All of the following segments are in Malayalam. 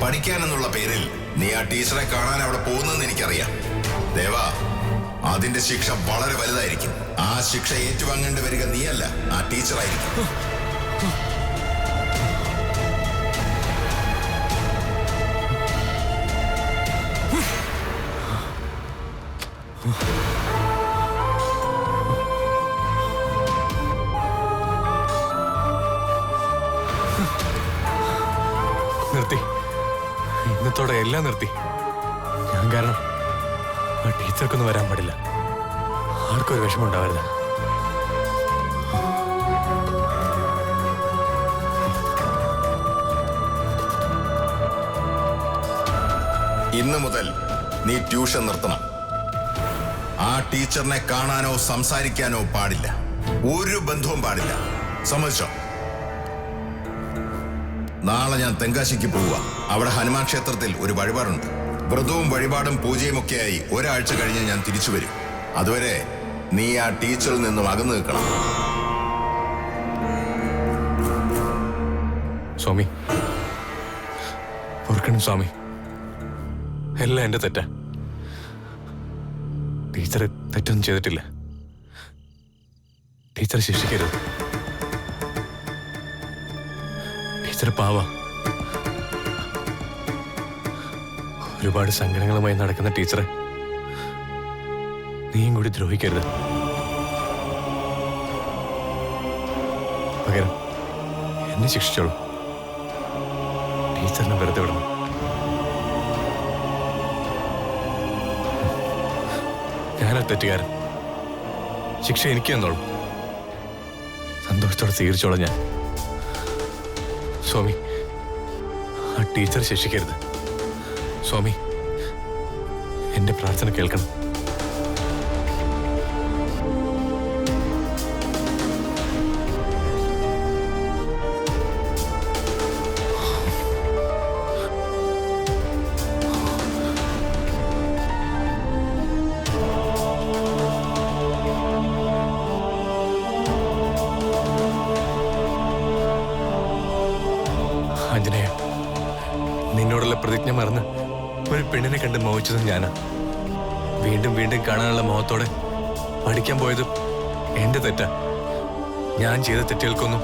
പഠിക്കാനെന്നുള്ള പേരിൽ നീ ആ ടീച്ചറെ കാണാൻ അവിടെ പോകുന്നെന്ന് എനിക്കറിയാം. ദേവാ, അതിന്റെ ശിക്ഷ വളരെ വലുതായിരിക്കും. ആ ശിക്ഷ ഏറ്റുവാങ്ങേണ്ടി വരിക നീയല്ല, ആ ടീച്ചറായിരിക്കും. നിർത്തി, ഇന്നത്തോടെ എല്ലാം നിർത്തി. ഞാൻ കാരണം ആ ടീച്ചർക്കൊന്നും വരാൻ പാടില്ല. ആർക്കും ഒരു വിഷമം ഉണ്ടാവരുത്. ഇന്നു മുതൽ നീ ട്യൂഷൻ നിർത്തണം. ആ ടീച്ചറിനെ കാണാനോ സംസാരിക്കാനോ പാടില്ല. ഒരു ബന്ധവും പാടില്ല. സമ്മതിച്ചോ? നാളെ ഞാൻ തെങ്കാശിക്ക് പോവുക. അവിടെ ഹനുമാൻ ക്ഷേത്രത്തിൽ ഒരു വഴിപാടുണ്ട്. വ്രതവും വഴിപാടും പൂജയും ഒക്കെയായി ഒരാഴ്ച കഴിഞ്ഞ് ഞാൻ തിരിച്ചു വരും. അതുവരെ നീ ആ ടീച്ചറിൽ നിന്നും അകന്നു നിൽക്കണം. സ്വാമി, ഓർക്കണം സ്വാമി, എല്ലാം എന്റെ തെറ്റാ. ടീച്ചർ തെറ്റൊന്നും ചെയ്തിട്ടില്ല. ടീച്ചർ ശിക്ഷിക്കരുത്. ടീച്ചർ പാവ. ഒരുപാട് സങ്കടങ്ങളുമായി നടക്കുന്ന ടീച്ചറെ നീയും കൂടി ദ്രോഹിക്കരുത്. പകരം എന്നെ ശിക്ഷിച്ചോളൂ. ടീച്ചറിനെ വെറുതെ വിടണം. ഞാനാ തെറ്റുകാരൻ. ശിക്ഷ എനിക്ക് തന്നോളൂ. സന്തോഷത്തോടെ സ്വീകരിച്ചോളാം ഞാൻ. സ്വാമി, ആ ടീച്ചർ ശിക്ഷിക്കരുത്. സ്വാമി, എന്റെ പ്രാർത്ഥന കേൾക്കണം. ആഞ്ജനേയ, നിന്നോടുള്ള പ്രതിജ്ഞ മറന്ന് ഒരു പെണ്ണിനെ കണ്ട് മോഹിച്ചതും ഞാനാ. വീണ്ടും വീണ്ടും കാണാനുള്ള മോഹത്തോടെ പഠിക്കാൻ പോയതും എന്റെ തെറ്റാ. ഞാൻ ചെയ്ത തെറ്റുകൾക്കൊന്നും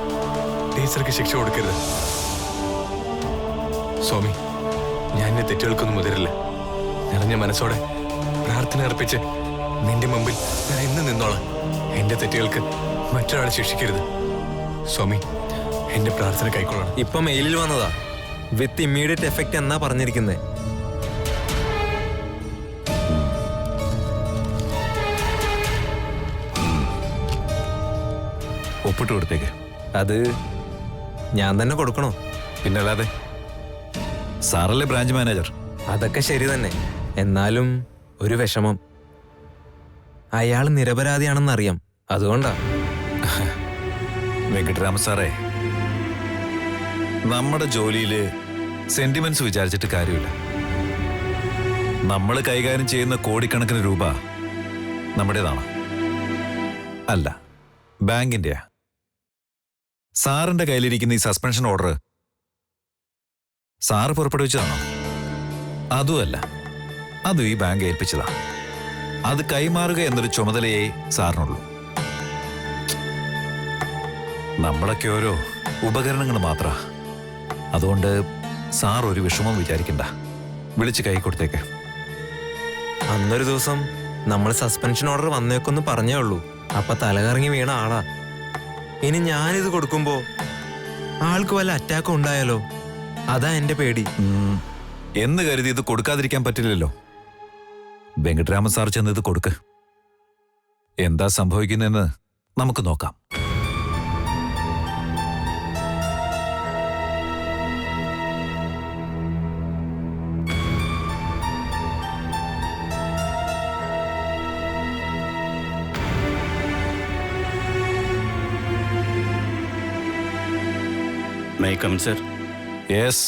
ടീച്ചർക്ക് ശിക്ഷ കൊടുക്കരുത്. സ്വാമി, ഞാൻ എന്റെ തെറ്റുകൾക്കൊന്നും മുതിരില്ല. നിറഞ്ഞ മനസ്സോടെ പ്രാർത്ഥന അർപ്പിച്ച് നിന്റെ മുമ്പിൽ ഞാൻ ഇന്ന് നിന്നോളാം. എന്റെ തെറ്റുകൾക്ക് മറ്റൊരാളെ ശിക്ഷിക്കരുത്. സ്വാമി, എന്റെ പ്രാർത്ഥന കൈക്കൊള്ളണം. ഇപ്പൊ മെയിലിൽ വന്നതാ. വിത്ത് ഇമ്മീഡിയറ്റ് എഫക്റ്റ് എന്നാ പറഞ്ഞിരിക്കുന്നത്. ഒപ്പിട്ട് കൊടുത്തേക്ക്. അത് ഞാൻ തന്നെ കൊടുക്കണോ? പിന്നല്ലാതെ, സാറല്ലേ ബ്രാഞ്ച് മാനേജർ. അതൊക്കെ ശരി തന്നെ. എന്നാലും ഒരു വിഷമം. അയാൾ നിരപരാധിയാണെന്നറിയാം. അതുകൊണ്ടാ. വെങ്കട്ടരാമ സാറേ, നമ്മുടെ ജോലിയിൽ സെന്റിമെന്റ്സ് വിചാരിച്ചിട്ട് കാര്യമില്ല. നമ്മൾ കൈകാര്യം ചെയ്യുന്ന കോടിക്കണക്കിന് രൂപ നമ്മുടേതാണ്, അല്ല ബാങ്കിന്റെയാ. സാറിന്റെ കയ്യിലിരിക്കുന്ന ഈ സസ്പെൻഷൻ ഓർഡർ സാറ് പുറപ്പെടുവിച്ചതാണോ? അതുമല്ല, അതും ഈ ബാങ്ക് ഏൽപ്പിച്ചതാ. അത് കൈമാറുക എന്നൊരു ചുമതലയെ സാറിനുള്ളൂ. നമ്മളൊക്കെ ഓരോ ഉപകരണങ്ങൾ മാത്ര. അതുകൊണ്ട് സാർ ഒരു വിഷമം വിചാരിക്കണ്ട. വിളിച്ച് കൈ കൊടുത്തേക്ക്. അന്നൊരു ദിവസം നമ്മൾ സസ്പെൻഷൻ ഓർഡർ വന്നേക്കൊന്ന് പറഞ്ഞേ ഉള്ളൂ. അപ്പൊ തലകറങ്ങി വീണ ആളാ. ഇനി ഞാനിത് കൊടുക്കുമ്പോ ആൾക്ക് വല്ല അറ്റാക്കും ഉണ്ടായാലോ? അതാ എന്റെ പേടി. എന്ന് കരുതി ഇത് കൊടുക്കാതിരിക്കാൻ പറ്റില്ലല്ലോ. വെങ്കട്ടരാമൻ സാർ ചെന്ന് ഇത് കൊടുക്ക്. എന്താ സംഭവിക്കുന്നതെന്ന് നമുക്ക് നോക്കാം. May I come in, sir? Yes,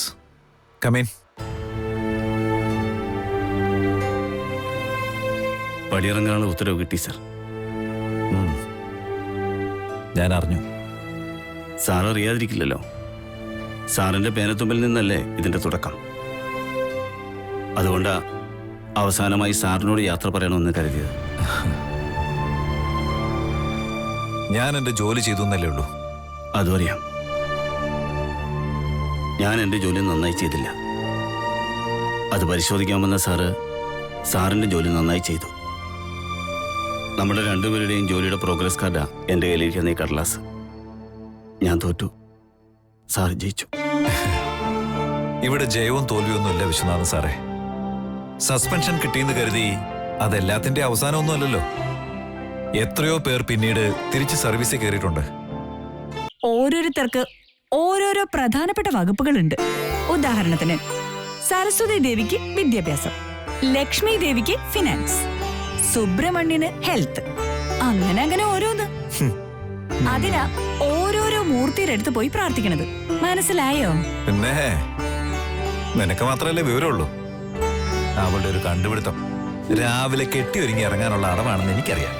come in. പടിയിറങ്ങാനുള്ള ഉത്തരവ് കിട്ടി, സർ. ഞാൻ അറിഞ്ഞു. സാർ അറിയാതിരിക്കില്ലല്ലോ. സാറിന്റെ പേനത്തുമ്പിൽ നിന്നല്ലേ ഇതിന്റെ തുടക്കം. അതുകൊണ്ടാ അവസാനമായി സാറിനോട് യാത്ര പറയണമെന്ന് കരുതിയത്. ഞാൻ എന്റെ ജോലി ചെയ്തു എന്നല്ലേ ഉള്ളൂ. അതും അറിയാം. ഞാൻ എൻ്റെ ജോലി നന്നായി ചെയ്തില്ല. അത് പരിശോധിക്കാമെന്ന സാറിൻ്റെ ജോലി നന്നായി ചെയ്തു. നമ്മുടെ രണ്ടുപേരുടെയും ജോലിയുടെ പ്രോഗ്രസ് കാർഡാ എൻ്റെ കയ്യിലിരിക്കുന്ന ഈ കടലാസ്. ഞാൻ തോറ്റു, സാർ ജയിച്ചു. ഇവിടെ ജയവും തോൽവിയൊന്നുമില്ല വിശ്വനാഥൻ സാറേ. സസ്പെൻഷൻ കിട്ടിയെന്ന് കരുതി അതെല്ലാത്തിന്റെ അവസാനമൊന്നുമല്ലല്ലോ. എത്രയോ പേർ പിന്നീട് തിരിച്ച് സർവീസിൽ കയറിയിട്ടുണ്ട്. ഓരോരുത്തർക്ക് ഓരോരോ പ്രധാനപ്പെട്ട വകുപ്പുകളുണ്ട്. ഉദാഹരണത്തിന് സരസ്വതി ദേവിക്ക് വിദ്യാഭ്യാസം, ലക്ഷ്മി ദേവിക്ക് ഫിനാൻസ്, സുബ്രഹ്മണ്യന് ഹെൽത്ത്, അങ്ങനെ അങ്ങനെ ഓരോന്ന്. അതിനാ ഓരോരോ മൂർത്തിയുടെ അടുത്ത് പോയി പ്രാർത്ഥിക്കണത്. മനസ്സിലായോ? പിന്നെ നിനക്ക് മാത്രമല്ലേ വിവരമുള്ളൂ. അവളുടെ ഒരു കണ്ടുപിടുത്തം രാവിലെ കെട്ടി ഒരുങ്ങി ഇറങ്ങാനുള്ള അടവാണെന്ന് എനിക്കറിയാം.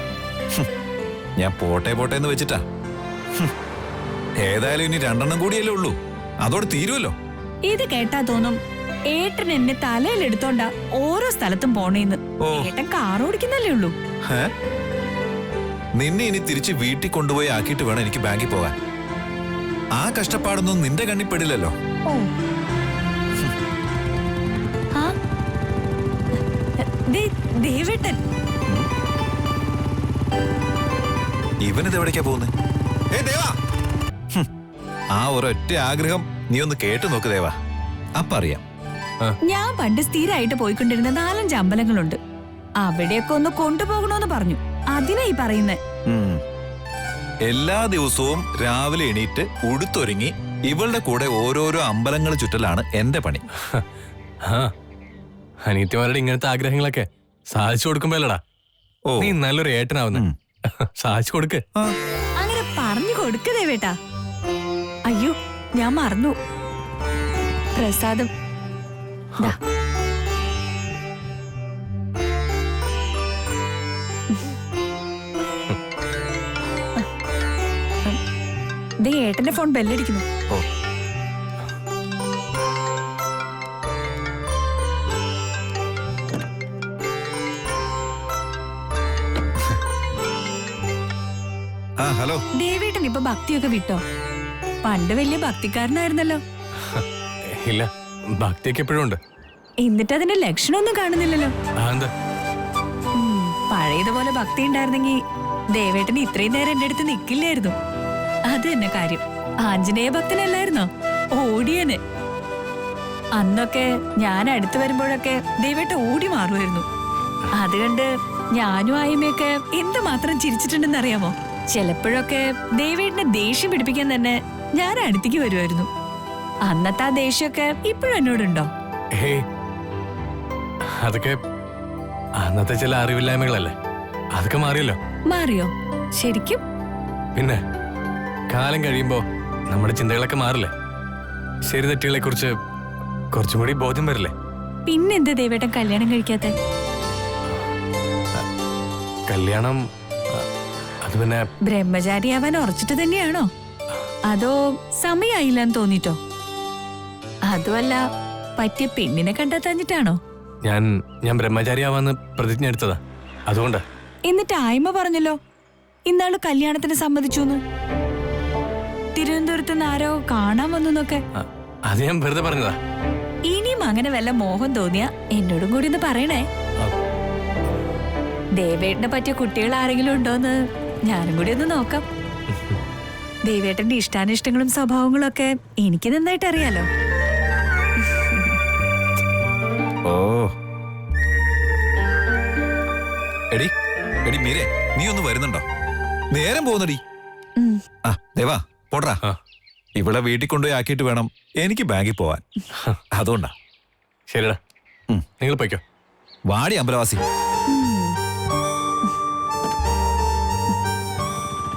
ഞാൻ പോട്ടെ എന്ന് വെച്ചിട്ടാ. ഏതായാലും ഇനി 2 കൂടിയല്ലേ ഉള്ളൂ, അതോടെ തീരുമല്ലോ. ഇത് കേട്ടാ തോന്നും ഏട്ടൻ എന്നെ തലയിലെടുത്തോണ്ടാ ഓരോ സ്ഥലത്തും പോണേന്ന്. ഓ. ഏട്ടൻ കാർ ഓടിക്കുന്നല്ലേ ഉള്ളൂ. നിന്നെ ഇനി തിരിച്ച് വീട്ടിൽ കൊണ്ടുപോയി ആക്കിയിട്ട് വേണം എനിക്ക് ബാങ്കിൽ പോകാൻ. ആ കഷ്ടപ്പാടൊന്നും നിന്റെ കണ്ണിപ്പെടില്ലല്ലോ. ഓ ആ ദേവേട്ടൻ ഇവനിത് എവിടേക്കാ പോകുന്നത്? ആ ഒരൊറ്റ ആഗ്രഹം നീ ഒന്ന് കേട്ടു നോക്ക് ദേവാ, അപ്പറിയാം. ഞാൻ പണ്ട് സ്ഥിരമായിട്ട് പോയിക്കൊണ്ടിരുന്ന 4-5 അമ്പലങ്ങളുണ്ട്. അവിടെയൊക്കെ ഒന്ന് കൊണ്ടുപോകണോന്ന് പറഞ്ഞു. അതിനായി പറയുന്നേ. എല്ലാ ദിവസവും രാവിലെ എണീറ്റ് ഉടുത്തൊരുങ്ങി ഇവളുടെ കൂടെ ഓരോരോ അമ്പലങ്ങൾ ചുറ്റലാണ് എന്റെ പണി. അനിയത്തിമാരുടെ ഇങ്ങനത്തെ ആഗ്രഹങ്ങളൊക്കെ സാധിച്ചു കൊടുക്കുമ്പോല്ലടാ നീ നല്ലൊരു ഏട്ടനാവുന്ന. സാധിച്ചു കൊടുക്ക്. അങ്ങനെ പറഞ്ഞു കൊടുക്കതേ വേട്ടാ. അയ്യോ, ഞാൻ മറന്നു. പ്രസാദം ദാ. ദേ ഏട്ടന്റെ ഫോൺ ബെല്ലടിക്കുന്നു. ഓ. ആ ഹലോ. ദേവേട്ടൻ ഇപ്പൊ ഭക്തിയൊക്കെ വിട്ടോ? പണ്ട് വലിയ ഭക്തിക്കാരനായിരുന്നല്ലോ. ഇല്ല, ഭക്തിയൊക്കെ എപ്പോഴും ഉണ്ട്. എന്നിട്ട് അതിന്റെ ലക്ഷണമൊന്നും കാണുന്നില്ലല്ലോ. എന്താ പഴയതുപോലെ ഭക്തി ഉണ്ടായിരുന്നെങ്കിൽ ദേവേട്ടന് ഇത്രയും നേരം എന്റെ അടുത്ത് നിക്കില്ലായിരുന്നു. അത് തന്നെ കാര്യം. ആഞ്ജനേയ ഭക്തനല്ലായിരുന്നോ? ഓടിയന്. അന്നൊക്കെ ഞാൻ അടുത്ത് വരുമ്പോഴൊക്കെ ദേവേട്ട ഓടി മാറുമായിരുന്നു. അതുകൊണ്ട് ഞാനും ആയ്മയൊക്കെ എന്തുമാത്രം ചിരിച്ചിട്ടുണ്ടെന്ന് അറിയാമോ? ചിലപ്പോഴൊക്കെ ദേവേട്ടനെ ദേഷ്യം പിടിപ്പിക്കാൻ തന്നെ ഞാൻ അടുത്തേക്ക് വരുമായിരുന്നു. അന്നത്തെ ആ ദേഷ്യമൊക്കെ ഇപ്പോഴും എന്നോടുണ്ടോ? അതൊക്കെ അന്നത്തെ ചില അറിവില്ലായ്മകളല്ലേ, അതൊക്കെ മാറിയല്ലോ. മാറിയോ ശരിക്കും? പിന്നെ കാലം കഴിയുമ്പോ നമ്മുടെ ചിന്തകളൊക്കെ മാറില്ലേ? ശരി തെറ്റുകളെ കുറിച്ച് കുറച്ചും കൂടി ബോധ്യം വരില്ലേ? പിന്നെന്ത് ദേവേട്ടൻ കല്യാണം കഴിക്കാത്തെ? കല്യാണം അത് പിന്നെ ബ്രഹ്മചാരിയാവാൻ ഉറച്ചിട്ട് തന്നെയാണോ? അതോ സമയായില്ലെന്ന് തോന്നിട്ടോ? അതുമല്ല, പറ്റിയ പെണ്ണിനെ കണ്ടെത്താഞ്ഞിട്ടാണോ? ഞാൻ ബ്രഹ്മചാരിയാവാന്ന് പ്രതിജ്ഞ എടുത്തതാ, അതുകൊണ്ടാ. എന്നിട്ട് ആയ്മ പറഞ്ഞല്ലോ ഇന്നാള് കല്യാണത്തിന് സമ്മതിച്ചു. തിരുവനന്തപുരത്ത് നിന്ന് ആരോ കാണാൻ വന്നൊക്കെ. അത് ഞാൻ വെറുതെ പറഞ്ഞതാ. ഇനിയും അങ്ങനെ വല്ല മോഹം തോന്നിയാ എന്നോടും കൂടി ഒന്ന് പറയണേ. ദേവേട്ടനെ പറ്റിയ കുട്ടികൾ ആരെങ്കിലും ഉണ്ടോന്ന് ഞാനും കൂടി ഒന്ന് നോക്കാം. ദേവേട്ടന്റെ ഇഷ്ടാനിഷ്ടങ്ങളും സ്വഭാവങ്ങളും ഒക്കെ എനിക്ക് നന്നായിട്ട് അറിയാലോ. ഓ എടി എടി മീരെ, നീ ഒന്ന് വരുന്നുണ്ടോ? നേരം പോകുന്നടി. ആ ദേവാ പോടാ. ഇവിടെ വീട്ടിൽ കൊണ്ടുപോയി ആക്കിയിട്ട് വേണം എനിക്ക് ബാങ്കിൽ പോവാൻ. അതുകൊണ്ടാ. ശരിടാ, നിങ്ങൾ പോയിക്കോ. വാടി അമ്പലവാസി.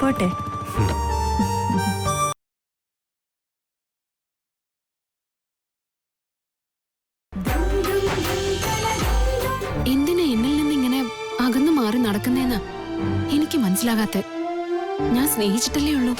പോട്ടെ. എന്തിനാ എന്നിൽ നിന്ന് ഇങ്ങനെ അകന്നു മാറി നടക്കുന്നേന്ന് എനിക്ക് മനസ്സിലാകാത്ത. ഞാൻ സ്നേഹിച്ചിട്ടല്ലേ ഉള്ളൂ.